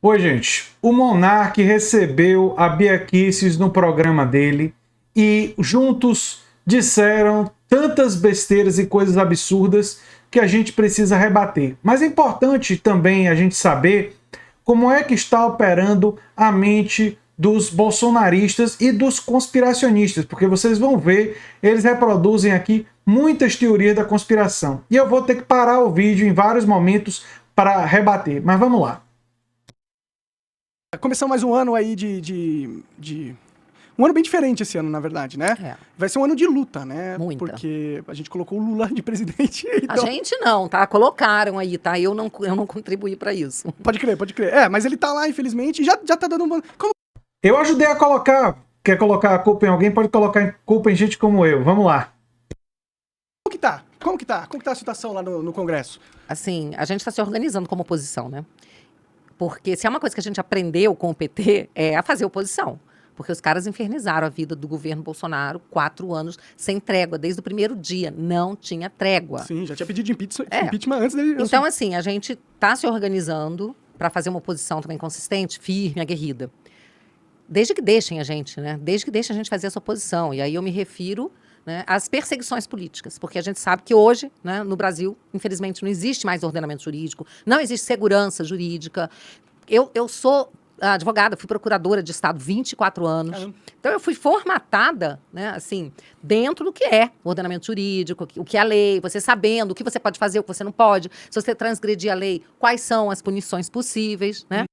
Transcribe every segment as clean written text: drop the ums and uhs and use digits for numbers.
Oi, gente. O Monark recebeu a Bia Kicis no programa dele e juntos disseram tantas besteiras e coisas absurdas que a gente precisa rebater. Mas é importante também a gente saber como é que está operando a mente dos bolsonaristas e dos conspiracionistas, porque vocês vão ver, eles reproduzem aqui muitas teorias da conspiração. E eu vou ter que parar o vídeo em vários momentos para rebater, mas vamos lá. Começamos mais um ano aí um ano bem diferente esse ano, na verdade, né? É. Vai ser um ano de luta, né? Muita. Porque a gente colocou o Lula de presidente. A Então... gente não, tá? Colocaram aí, tá? Eu não contribuí pra isso. Pode crer, pode crer. É, mas ele tá lá, infelizmente, e já tá dando uma... Como... Eu ajudei a colocar. Quer colocar a culpa em alguém? Pode colocar culpa em gente como eu. Vamos lá. Como que tá? Como que tá a situação lá no Congresso? Assim, a gente tá se organizando como oposição, né? Porque se é uma coisa que a gente aprendeu com o PT, é a fazer oposição. Porque os caras infernizaram a vida do governo Bolsonaro 4 anos sem trégua. Desde o primeiro dia, não tinha trégua. Sim, já tinha pedido de impeachment antes dele... Então, assim, a gente tá se organizando para fazer uma oposição também consistente, firme, aguerrida. Desde que deixem a gente, né? Desde que deixem a gente fazer essa oposição. E aí eu me refiro, né, às perseguições políticas. Porque a gente sabe que hoje, né, no Brasil, infelizmente, não existe mais ordenamento jurídico, não existe segurança jurídica. Eu sou advogada, fui procuradora de Estado 24 anos. Caramba. Então, eu fui formatada, né, assim, dentro do que é o ordenamento jurídico, o que é a lei, você sabendo o que você pode fazer, o que você não pode. Se você transgredir a lei, quais são as punições possíveis, né?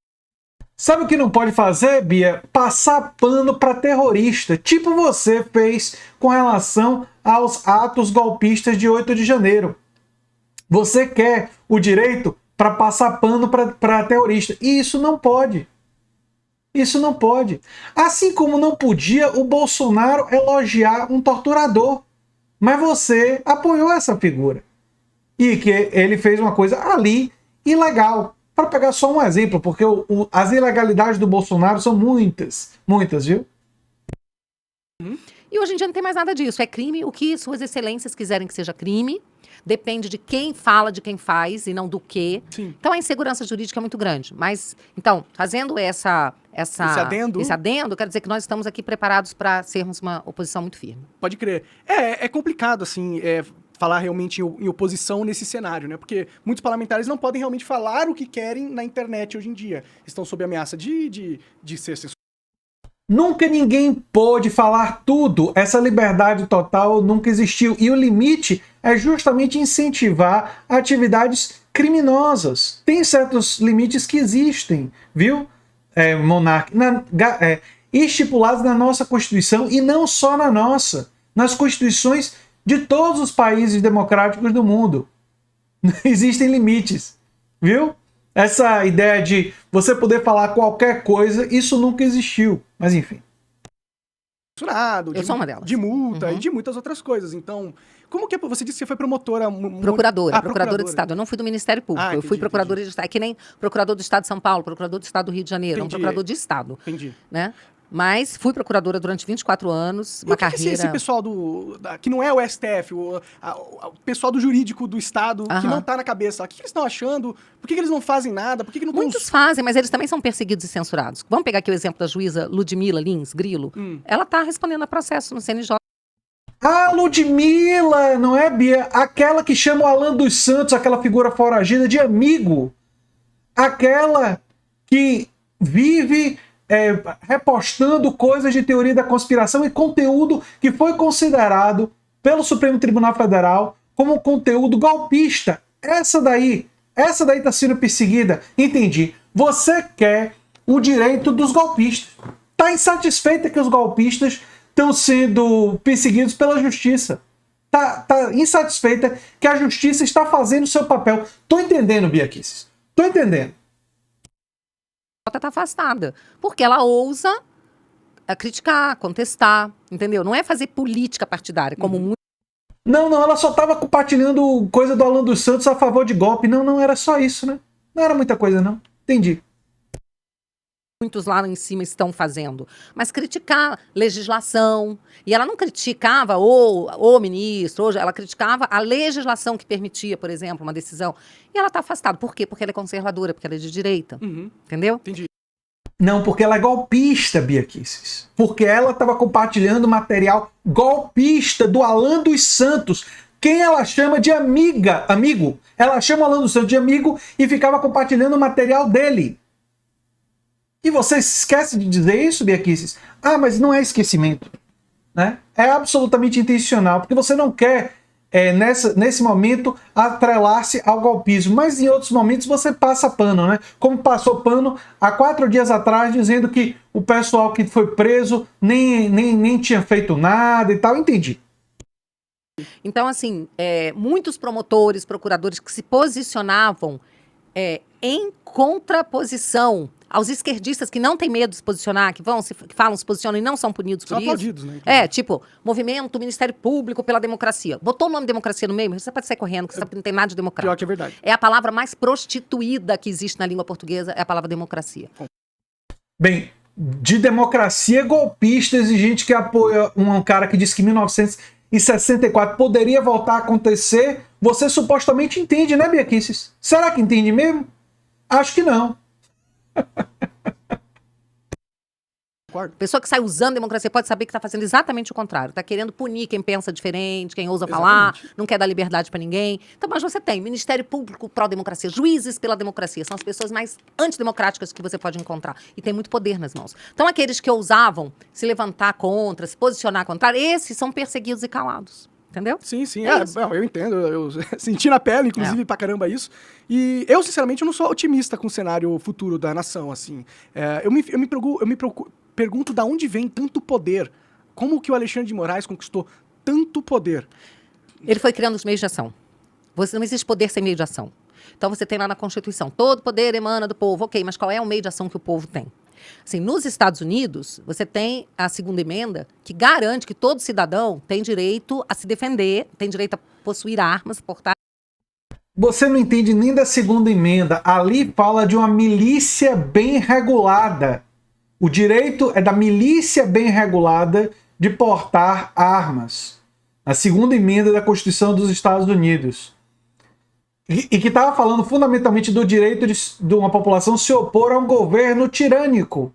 Sabe o que não pode fazer, Bia? Passar pano para terrorista, tipo você fez com relação aos atos golpistas de 8 de janeiro. Você quer o direito para passar pano para terrorista. E isso não pode. Isso não pode. Assim como não podia o Bolsonaro elogiar um torturador. Mas você apoiou essa figura. E que ele fez uma coisa ali ilegal. Para pegar só um exemplo, porque as ilegalidades do Bolsonaro são muitas, viu? E hoje em dia não tem mais nada disso. É crime o que suas excelências quiserem que seja crime. Depende de quem fala, de quem faz e não do quê. Sim. Então a insegurança jurídica é muito grande. Mas, então, fazendo esse adendo, quero dizer que nós estamos aqui preparados para sermos uma oposição muito firme. Pode crer. É complicado, assim, falar realmente em oposição nesse cenário, né? Porque muitos parlamentares não podem realmente falar o que querem na internet hoje em dia. Estão sob ameaça de ser censurados. Nunca ninguém pôde falar tudo. Essa liberdade total nunca existiu. E o limite é justamente incentivar atividades criminosas. Tem certos limites que existem, viu, Monark? Estipulados na nossa Constituição e não só na nossa. Nas constituições de todos os países democráticos do mundo. Existem limites, viu? Essa ideia de você poder falar qualquer coisa, isso nunca existiu. Mas enfim. Eu sou uma delas. De multa e de muitas outras coisas. Então, como que você disse que você foi promotora? Procuradora de Estado. Eu não fui do Ministério Público. Eu fui procuradora de Estado. É que nem procurador do Estado de São Paulo, procurador do Estado do Rio de Janeiro. É um procurador de Estado. Entendi. Né? Mas fui procuradora durante 24 anos, uma carreira... esse pessoal que não é o STF, o pessoal do jurídico do Estado, que não tá na cabeça, o que eles estão achando? Por que eles não fazem nada? Por que não Muitos fazem, mas eles também são perseguidos e censurados. Vamos pegar aqui o exemplo da juíza Ludmila Lins Grilo. Ela tá respondendo a processo no CNJ. Ah, Ludmila, não é, Bia? Aquela que chama o Alan dos Santos, aquela figura foragida, de amigo. Aquela que vive... repostando coisas de teoria da conspiração e conteúdo que foi considerado pelo Supremo Tribunal Federal como conteúdo golpista. Essa daí está sendo perseguida. Entendi. Você quer o direito dos golpistas. Está insatisfeita que os golpistas estão sendo perseguidos pela justiça. Tá insatisfeita que a justiça está fazendo o seu papel. Tô entendendo, Bia Kicis. Tô entendendo. Está afastada, porque ela ousa criticar, contestar, entendeu? Não é fazer política partidária, como muito... Não, ela só estava compartilhando coisa do Alan dos Santos a favor de golpe. Não era só isso, né? Não era muita coisa, não. Entendi. muitos lá em cima estão fazendo, mas criticar legislação. E ela não criticava o ministro, ela criticava a legislação que permitia, por exemplo, uma decisão. E ela está afastada. Por quê? Porque ela é conservadora, porque ela é de direita. Entendeu? Entendi. Não, porque ela é golpista, Bia Kicis. Porque ela estava compartilhando material golpista do Alan dos Santos. Quem ela chama de amigo. Ela chama o Alan dos Santos de amigo e ficava compartilhando o material dele. E você esquece de dizer isso, Bia Kicis? Ah, mas não é esquecimento. Né? É absolutamente intencional, porque você não quer, nesse momento, atrelar-se ao golpismo. Mas em outros momentos você passa pano, né? Como passou pano há 4 dias atrás, dizendo que o pessoal que foi preso nem tinha feito nada e tal. Entendi. Então, assim, muitos promotores, procuradores que se posicionavam em contraposição aos esquerdistas que não têm medo de se posicionar, que falam, se posicionam e não são punidos por São isso. aplaudidos, né? Tipo, movimento, Ministério Público pela democracia. Botou o nome democracia no meio, você pode sair correndo, porque você sabe que não tem nada de democrático. Pior que é verdade. É a palavra mais prostituída que existe na língua portuguesa, é a palavra democracia. Bem, de democracia golpista, exigente que apoia um cara que disse que 1964 poderia voltar a acontecer, você supostamente entende, né, Bia Kicis? Será que entende mesmo? Acho que não. Pessoa que sai usando democracia pode saber que está fazendo exatamente o contrário. Está querendo punir quem pensa diferente, quem ousa falar, não quer dar liberdade para ninguém. Então, mas você tem Ministério Público pró-democracia, juízes pela democracia. São as pessoas mais antidemocráticas que você pode encontrar. E tem muito poder nas mãos. Então, aqueles que ousavam se levantar contra, se posicionar contra, esses são perseguidos e calados. Entendeu? Sim. Eu entendo. Eu senti na pele, inclusive, pra caramba isso. E eu, sinceramente, eu não sou otimista com o cenário futuro da nação, assim. Eu me pergunto de onde vem tanto poder. Como que o Alexandre de Moraes conquistou tanto poder? Ele foi criando os meios de ação. Não existe poder sem meio de ação. Então você tem lá na Constituição, todo poder emana do povo. Ok, mas qual é o meio de ação que o povo tem? Assim, nos Estados Unidos, você tem a segunda emenda que garante que todo cidadão tem direito a se defender, tem direito a possuir armas, portar. Você não entende nem da segunda emenda. Ali fala de uma milícia bem regulada. O direito é da milícia bem regulada de portar armas. A segunda emenda da Constituição dos Estados Unidos. E que estava falando fundamentalmente do direito de uma população se opor a um governo tirânico.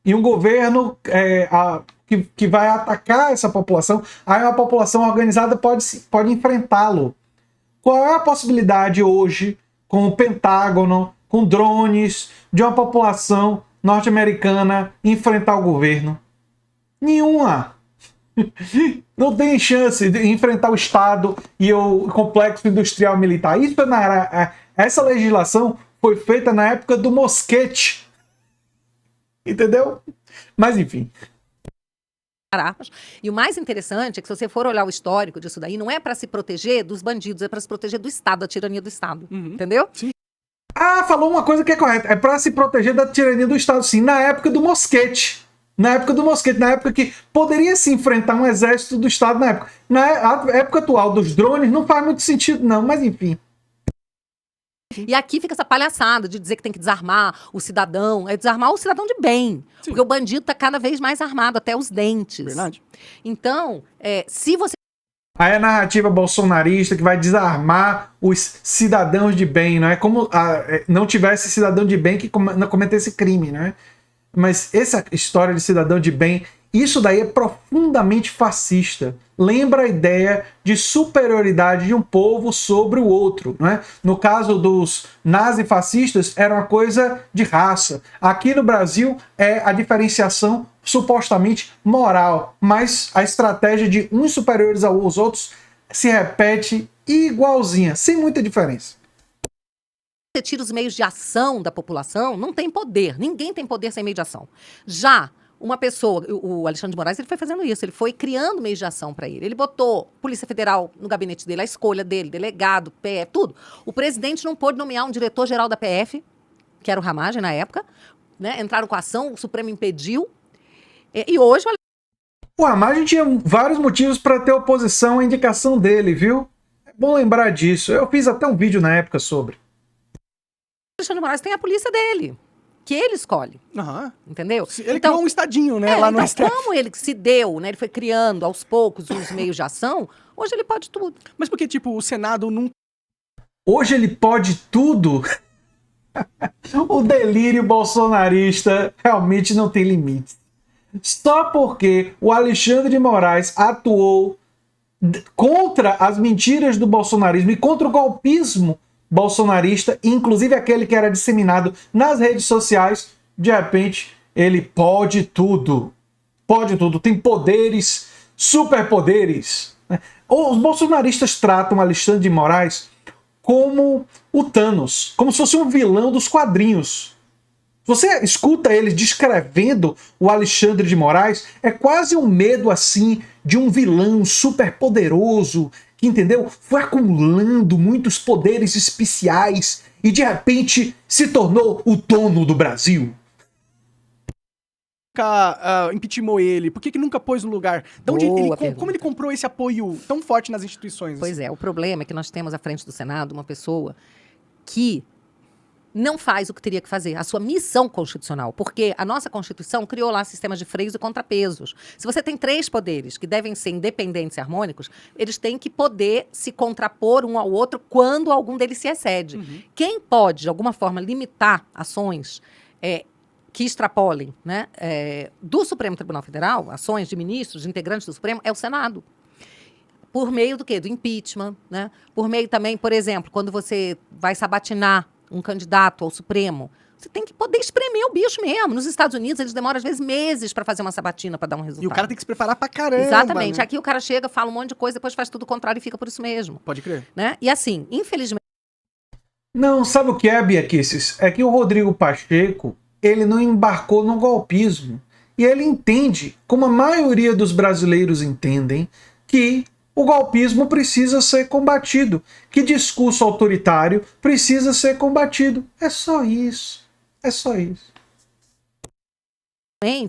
E um governo que vai atacar essa população. Aí a população organizada pode enfrentá-lo. Qual é a possibilidade hoje, com o Pentágono, com drones, de uma população norte-americana enfrentar o governo? Nenhuma. Não tem chance de enfrentar o Estado e o complexo industrial militar. Essa legislação foi feita na época do Mosquete. Entendeu? Mas enfim. Armas. E o mais interessante é que se você for olhar o histórico disso daí, não é para se proteger dos bandidos, é para se proteger do Estado, da tirania do Estado. Entendeu? Sim. Ah, falou uma coisa que é correta. É para se proteger da tirania do Estado, sim. Na época do Mosquete. Na época que poderia se enfrentar um exército do Estado na época. Na época atual dos drones não faz muito sentido, não. Mas enfim. E aqui fica essa palhaçada de dizer que tem que desarmar o cidadão. É desarmar o cidadão de bem. Sim. Porque o bandido está cada vez mais armado, até os dentes. Verdade. Então, se você... Aí a narrativa bolsonarista que vai desarmar os cidadãos de bem, não é como não tivesse cidadão de bem que não cometesse crime, né? Mas essa história de cidadão de bem, isso daí é profundamente fascista. Lembra a ideia de superioridade de um povo sobre o outro, não é? No caso dos nazifascistas, era uma coisa de raça. Aqui no Brasil é a diferenciação supostamente moral, mas a estratégia de uns superiores aos outros se repete igualzinha, sem muita diferença. Você tira os meios de ação da população, não tem poder. Ninguém tem poder sem meio de ação. Já uma pessoa, o Alexandre de Moraes, ele foi fazendo isso, ele foi criando meios de ação para ele. Ele botou Polícia Federal no gabinete dele, a escolha dele, delegado, PF, tudo. O presidente não pôde nomear um diretor-geral da PF, que era o Ramagem na época, né? Entraram com a ação, o Supremo impediu. E hoje... O Ramagem tinha vários motivos para ter oposição à indicação dele, viu? É bom lembrar disso. Eu fiz até um vídeo na época sobre. O Alexandre de Moraes tem a polícia dele. que ele escolhe, Aham. entendeu? Ele criou um estadinho, né, lá no então, STF. como ele se deu, né, ele foi criando aos poucos os meios de ação, hoje ele pode tudo. Mas porque, tipo, o Senado não... Hoje ele pode tudo. O delírio bolsonarista realmente não tem limite. Só porque o Alexandre de Moraes atuou contra as mentiras do bolsonarismo e contra o golpismo bolsonarista, inclusive aquele que era disseminado nas redes sociais, de repente ele pode tudo. Pode tudo. Tem poderes, superpoderes. Os bolsonaristas tratam Alexandre de Moraes como o Thanos, como se fosse um vilão dos quadrinhos. Você escuta eles descrevendo o Alexandre de Moraes, é quase um medo assim de um vilão super poderoso, que, entendeu? Foi acumulando muitos poderes especiais e de repente se tornou o dono do Brasil. Nunca impeachmentou ele? Por que nunca pôs no lugar? De onde Boa como ele comprou esse apoio tão forte nas instituições? Pois é, o problema é que nós temos à frente do Senado uma pessoa que não faz o que teria que fazer, a sua missão constitucional, porque a nossa Constituição criou lá sistemas de freios e contrapesos. Se você tem 3 poderes que devem ser independentes e harmônicos, eles têm que poder se contrapor um ao outro quando algum deles se excede. Quem pode, de alguma forma, limitar ações que extrapolem, né, do Supremo Tribunal Federal, ações de ministros, de integrantes do Supremo, é o Senado. Por meio do quê? Do impeachment, né? Por meio também, por exemplo, quando você vai sabatinar um candidato ao Supremo, você tem que poder espremer o bicho mesmo. Nos Estados Unidos, eles demoram, às vezes, meses para fazer uma sabatina, para dar um resultado. E o cara tem que se preparar pra caramba. Exatamente. Né? Aqui o cara chega, fala um monte de coisa, depois faz tudo o contrário e fica por isso mesmo. Pode crer. Né? E assim, infelizmente... Não, sabe o que é, Bia Kicis? É que o Rodrigo Pacheco, ele não embarcou no golpismo. E ele entende, como a maioria dos brasileiros entendem, que o golpismo precisa ser combatido, que discurso autoritário precisa ser combatido. É só isso. É só isso.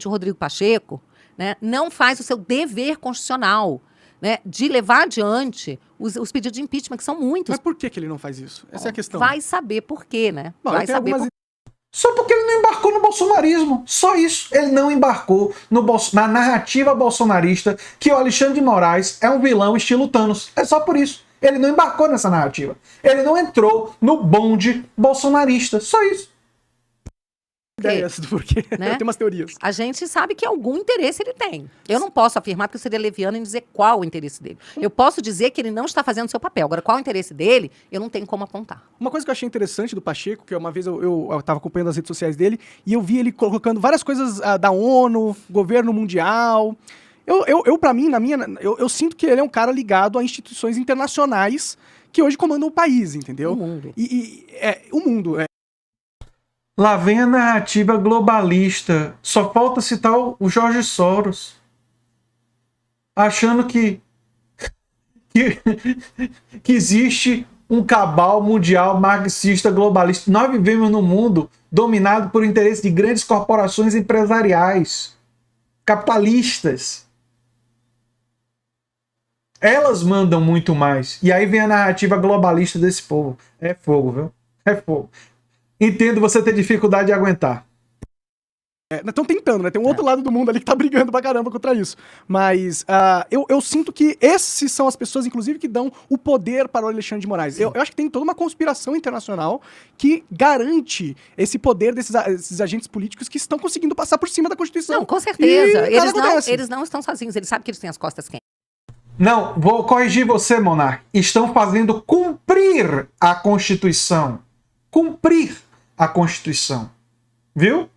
O Rodrigo Pacheco, né, não faz o seu dever constitucional, né, de levar adiante os pedidos de impeachment, que são muitos. Mas por que ele não faz isso? Essa é a questão. Vai saber por quê, né? Bom, Vai saber por... Só porque ele não embarcou no bolsonarismo. Só isso. Ele não embarcou na narrativa bolsonarista que o Alexandre de Moraes é um vilão estilo Thanos. É só por isso. Ele não embarcou nessa narrativa. Ele não entrou no bonde bolsonarista. Só isso. Ideias do porquê. Né? Eu tenho umas teorias. A gente sabe que algum interesse ele tem. Eu não posso afirmar, porque eu seria leviano em dizer qual o interesse dele. Eu posso dizer que ele não está fazendo o seu papel. Agora, qual o interesse dele, eu não tenho como apontar. Uma coisa que eu achei interessante do Pacheco, que uma vez eu estava acompanhando as redes sociais dele, e eu vi ele colocando várias coisas da ONU, governo mundial. Pra mim, eu sinto que ele é um cara ligado a instituições internacionais que hoje comandam o país, entendeu? O mundo. O mundo. Lá vem a narrativa globalista. Só falta citar o Jorge Soros. Achando que existe um cabal mundial marxista globalista. Nós vivemos num mundo dominado por interesse de grandes corporações empresariais, capitalistas. Elas mandam muito mais. E aí vem a narrativa globalista desse povo. É fogo, viu? É fogo. Entendo você ter dificuldade de aguentar. Estão tentando, né? Tem um outro lado do mundo ali que tá brigando pra caramba contra isso. Mas eu sinto que esses são as pessoas, inclusive, que dão o poder para o Alexandre de Moraes. Eu acho que tem toda uma conspiração internacional que garante esse poder desses agentes políticos que estão conseguindo passar por cima da Constituição. Não, com certeza. E Eles não estão sozinhos. Eles sabem que eles têm as costas quentes. Não, vou corrigir você, Monark. Estão fazendo cumprir a Constituição. Cumprir a Constituição. Viu?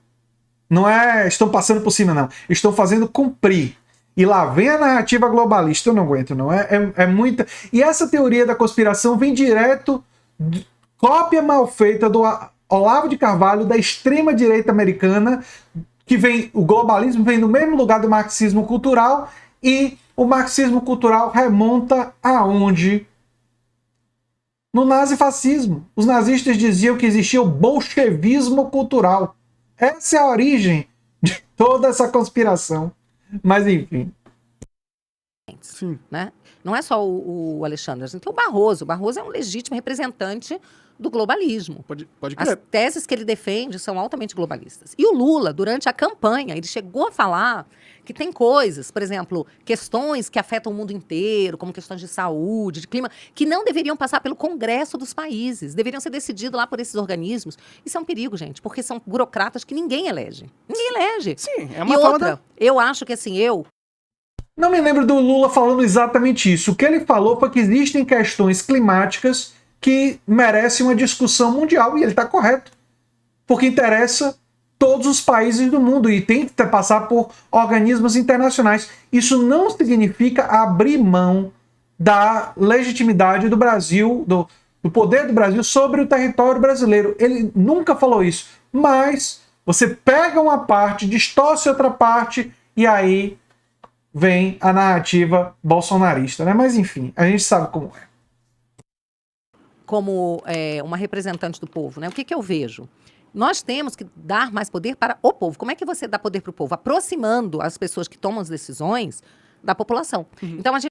Não é estão passando por cima, não. Estão fazendo cumprir. E lá vem a narrativa globalista. Eu não aguento, não. É muita... E essa teoria da conspiração vem direto... Cópia mal feita do Olavo de Carvalho, da extrema-direita americana, que vem... O globalismo vem no mesmo lugar do marxismo cultural, e o marxismo cultural remonta aonde? No nazifascismo. Os nazistas diziam que existia o bolchevismo cultural. Essa é a origem de toda essa conspiração. Mas, enfim. Sim. Né? Não é só o Alexandre, a gente tem o Barroso. O Barroso é um legítimo representante do globalismo. Pode As crer. teses que ele defende são altamente globalistas. E o Lula, durante a campanha, ele chegou a falar que tem coisas, por exemplo, questões que afetam o mundo inteiro, como questões de saúde, de clima, que não deveriam passar pelo Congresso dos países, deveriam ser decididos lá por esses organismos. Isso é um perigo, gente, porque são burocratas que ninguém elege. Ninguém elege. Sim, é E uma forma outra, eu acho que assim, Não me lembro do Lula falando exatamente isso. O que ele falou foi que existem questões climáticas que merecem uma discussão mundial, e ele está correto. Porque interessa todos os países do mundo e tem que passar por organismos internacionais. Isso não significa abrir mão da legitimidade do Brasil, do poder do Brasil sobre o território brasileiro. Ele nunca falou isso. Mas você pega uma parte, distorce outra parte e aí vem a narrativa bolsonarista, né? Mas enfim, a gente sabe como é. como uma representante do povo, né? O que que eu vejo? Nós temos que dar mais poder para o povo. Como é que você dá poder para o povo? Aproximando as pessoas que tomam as decisões da população. Então, a gente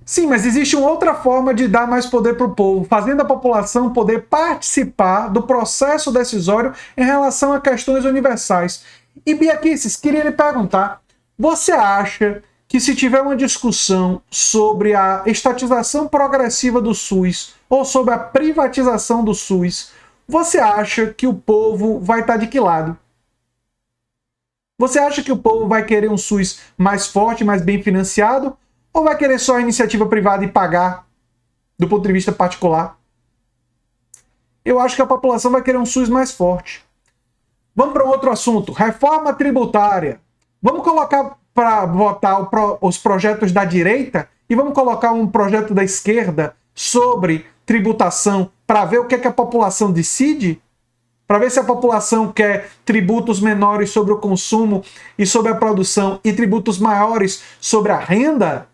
Sim, mas existe uma outra forma de dar mais poder para o povo, fazendo a população poder participar do processo decisório em relação a questões universais. E, Bia Kicis, queria lhe perguntar, você acha que se tiver uma discussão sobre a estatização progressiva do SUS ou sobre a privatização do SUS, você acha que o povo vai estar de que lado? Você acha que o povo vai querer um SUS mais forte, mais bem financiado? Ou vai querer só a iniciativa privada e pagar do ponto de vista particular? Eu acho que a população vai querer um SUS mais forte. Vamos para um outro assunto. Reforma tributária. Vamos colocar para votar os projetos da direita e vamos colocar um projeto da esquerda sobre tributação para ver o que é que a população decide? Para ver se a população quer tributos menores sobre o consumo e sobre a produção e tributos maiores sobre a renda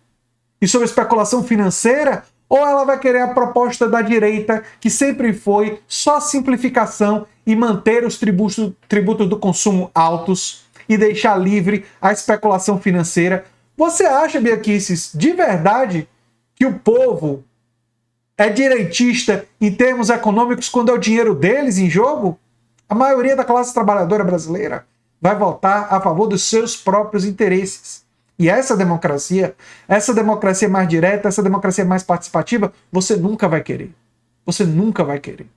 e sobre a especulação financeira? Ou ela vai querer a proposta da direita, que sempre foi só simplificação e manter os tributos do consumo altos e deixar livre a especulação financeira? Você acha, Bia Kicis, de verdade que o povo é direitista em termos econômicos quando é o dinheiro deles em jogo? A maioria da classe trabalhadora brasileira vai votar a favor dos seus próprios interesses. E essa democracia mais direta, essa democracia mais participativa, você nunca vai querer. Você nunca vai querer.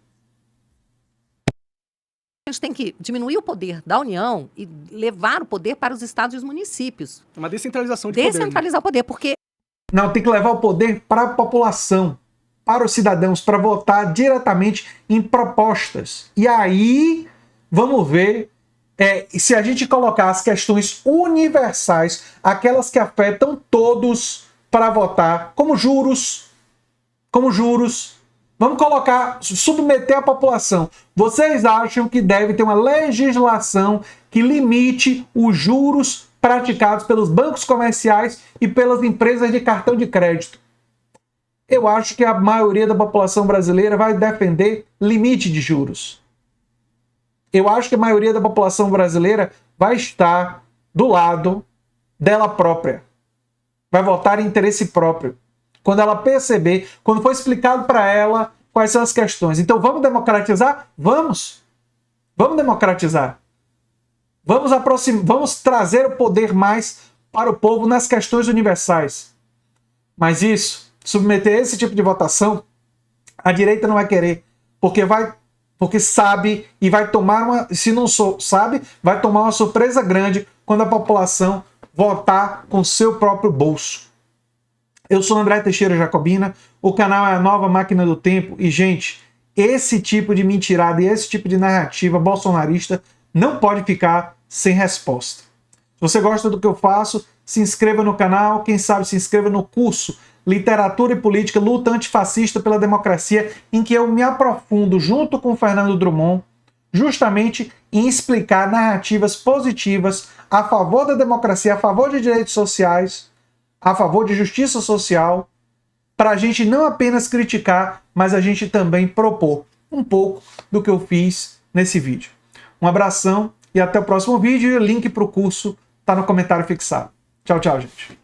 a gente tem que diminuir o poder da União e levar o poder para os estados e os municípios. Uma descentralização de poder. Descentralizar o poder, porque Não, tem que levar o poder para a população, para os cidadãos, para votar diretamente em propostas. E aí, vamos ver se a gente colocar as questões universais, aquelas que afetam todos para votar, como juros, vamos colocar, submeter a população. Vocês acham que deve ter uma legislação que limite os juros praticados pelos bancos comerciais e pelas empresas de cartão de crédito? Eu acho que a maioria da população brasileira vai defender limite de juros. Eu acho que a maioria da população brasileira vai estar do lado dela própria. Vai votar em interesse próprio. Quando ela perceber, quando for explicado para ela quais são as questões. Então vamos democratizar? Vamos! Vamos democratizar. Vamos trazer o poder mais para o povo nas questões universais. Mas isso, submeter esse tipo de votação, a direita não vai querer. Porque sabe e vai tomar uma... Se não sabe, vai tomar uma surpresa grande quando a população votar com seu próprio bolso. Eu sou André Teixeira Jacobina, o canal é a Nova Máquina do Tempo e, gente, esse tipo de mentirada e esse tipo de narrativa bolsonarista não pode ficar sem resposta. Se você gosta do que eu faço, se inscreva no canal, quem sabe se inscreva no curso Literatura e Política, Luta Antifascista pela Democracia, em que eu me aprofundo junto com o Fernando Drummond, justamente em explicar narrativas positivas a favor da democracia, a favor de direitos sociais, a favor de justiça social, para a gente não apenas criticar, mas a gente também propor um pouco do que eu fiz nesse vídeo. Um abração e até o próximo vídeo, e o link para o curso está no comentário fixado. Tchau, tchau, gente.